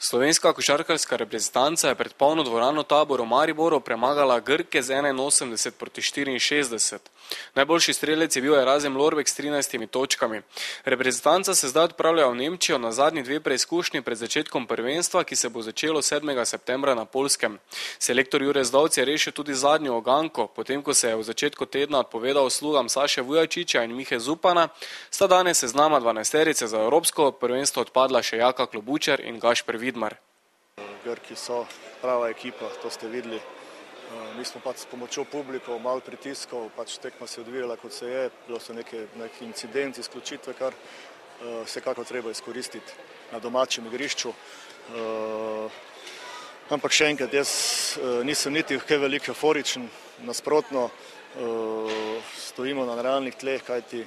Slovenska košarkarska reprezentanca je pred polno dvorano Tabor v Mariboru premagala Grke z 81-64. Najboljši strelec je bil Erazem Lorbek s 13 točkami. Reprezentanca se zdaj odpravlja v Nemčijo na zadnji dve preizkušnji pred začetkom prvenstva, ki se bo začelo 7. septembra na Poljskem. Selektor Jure Zdovc je rešil tudi zadnjo oganko, potem ko se je v začetku tedna odpovedal uslugam Saše Vujačiča in Mihe Zupana, sta danes seznama 12-terice za evropsko prvenstvo odpadla še Jaka Klobučar in Gašper Vidmar. Grki so prava ekipa, to ste videli. Mi smo pač s pomočjo publiko, malo pritiskov, pač tekma se je odvijala kot se je, bilo so neki incidenti, izključitve, kar vsekako treba izkoristiti na domačem igrišču. Ampak še enkrat, jaz nisem niti kaj veliko euforičen, nasprotno stojimo na realnih tleh, kajti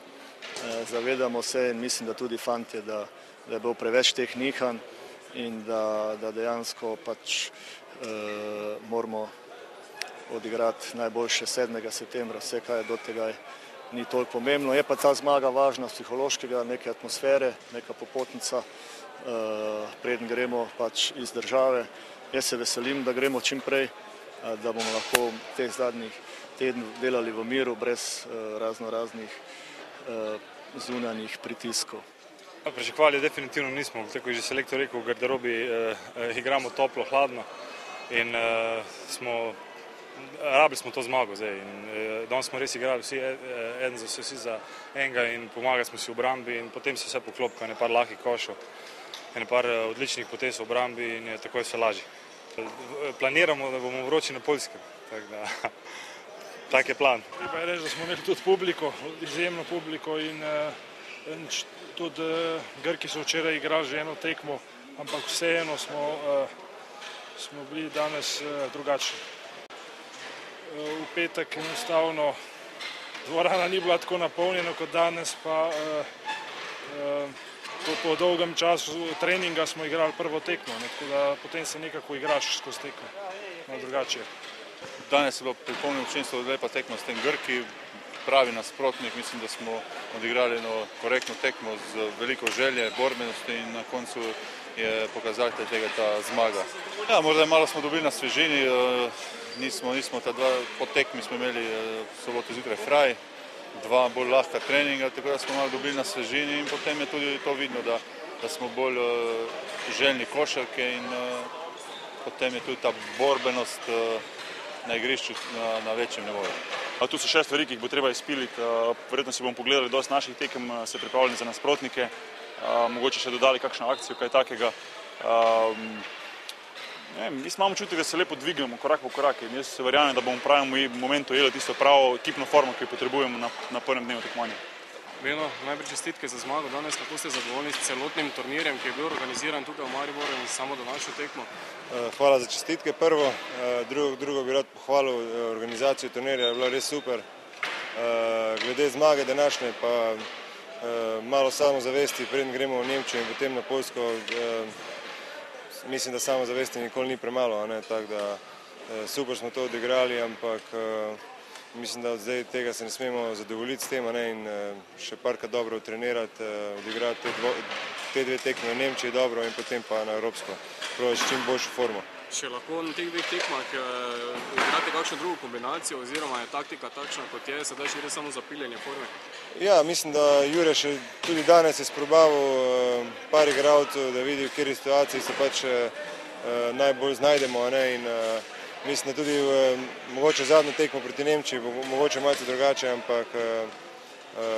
zavedamo se in mislim, da tudi fantje, da je bilo preveč teh nihanj in da dejansko pač moramo odigrati najboljše 7. septembra, vse kaj je do tega ni toliko pomembno. Je pa ta zmaga važna psihološkega, neke atmosfere, neka popotnica, preden gremo pač iz države. Jaz se veselim, da gremo čim prej, da bomo lahko teh zadnjih tednov delali v miru, brez raznih zunanjih pritiskov. Pričakovali definitivno nismo, tako je že selektor rekel, v garderobi igramo toplo, hladno in rabili smo to zmago zdaj. Danes smo res igrali vsi vsi za enega in pomagali smo si v obrambi in potem se vse poklopilo, ene par lahkih košov, ene par odličnih potez v obrambi in je tako vse lažje. Planiramo, da bomo vroči na Poljskem, tako da tak je plan. Treba je reči, da smo imeli tudi publiko, izjemno publiko in tudi Grki so včeraj igrali že eno tekmo, ampak vseeno smo bili danes drugačni. V petek enostavno dvorana ni bila tako napolnjena kot danes, pa po dolgem času treninga smo igrali prvo tekmo, tako da potem se nekako igraš skozi tekmo, malo drugače. Danes je bilo pri polnem občinstvu lepa tekma s tem Grki, pravi nasprotnik, mislim, da smo odigrali eno korektno tekmo z veliko želje, borbenosti in na koncu je pokazatelj tega ta zmaga. Ja, morda malo smo dobili na svežini, nismo ta dva po tekmi smo imeli soboto zjutraj fraj, dva bolj lahka treninga, tako da smo malo dobili na svežini in potem je tudi to vidno, da smo bolj željni košarke in potem je tudi ta borbenost na igrišču na večjem nivoju. Tu so 6 stvari, ki jih bo treba izpiliti. Verjetno si bomo pogledali dosti naših tekem, se pripravljali za nasprotnike, mogoče še dodali kakšno akcijo, kaj takega. Mislim, imamo čuti, da se lepo dvigamo korak po korak in jaz se verjamem, da bomo v pravem momentu jeli tisto pravo ekipno formo, ki jo potrebujemo na prvem dnevu tekmovanja. Beno, najprej čestitke za zmago danes, kako ste zadovoljni s celotnim turnirjem, ki je bil organiziran tukaj v Mariboru in samo današnjo tekmo? Hvala za čestitke prvo, drugo bi rad pohvalil organizacijo turnirja, je bila res super. Glede zmage današnje pa malo samozavesti, preden gremo v Nemčijo in potem na Poljsko, mislim, da samozavesti nikoli ni premalo, tako da super smo to odigrali, ampak mislim, da od zdaj tega se ne smemo zadovoljiti s tem in še parkrat dobro trenirati, odigrati te dve tekme v Nemčiji dobro in potem pa na evropsko, s čim boljšo formo. Še lahko na teh dveh tekmah igrate kakšno drugo kombinacijo oziroma je taktika takšna kot je, sedaj še res samo zapiljenje forme? Ja, mislim, da Jure še tudi danes je sprobavil par igralcev, da vidi, v kateri situaciji se pač najbolj znajdemo in mislim, da tudi mogoče zadnjo tekmo proti Nemčiji bo mogoče malce drugače, ampak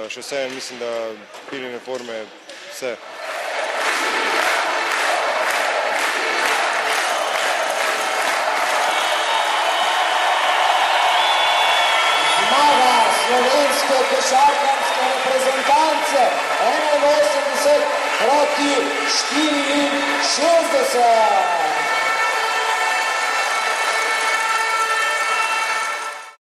še vseeno mislim, da piljenje forme vse. Zmaga slovenske košarkarske reprezentance 81-64.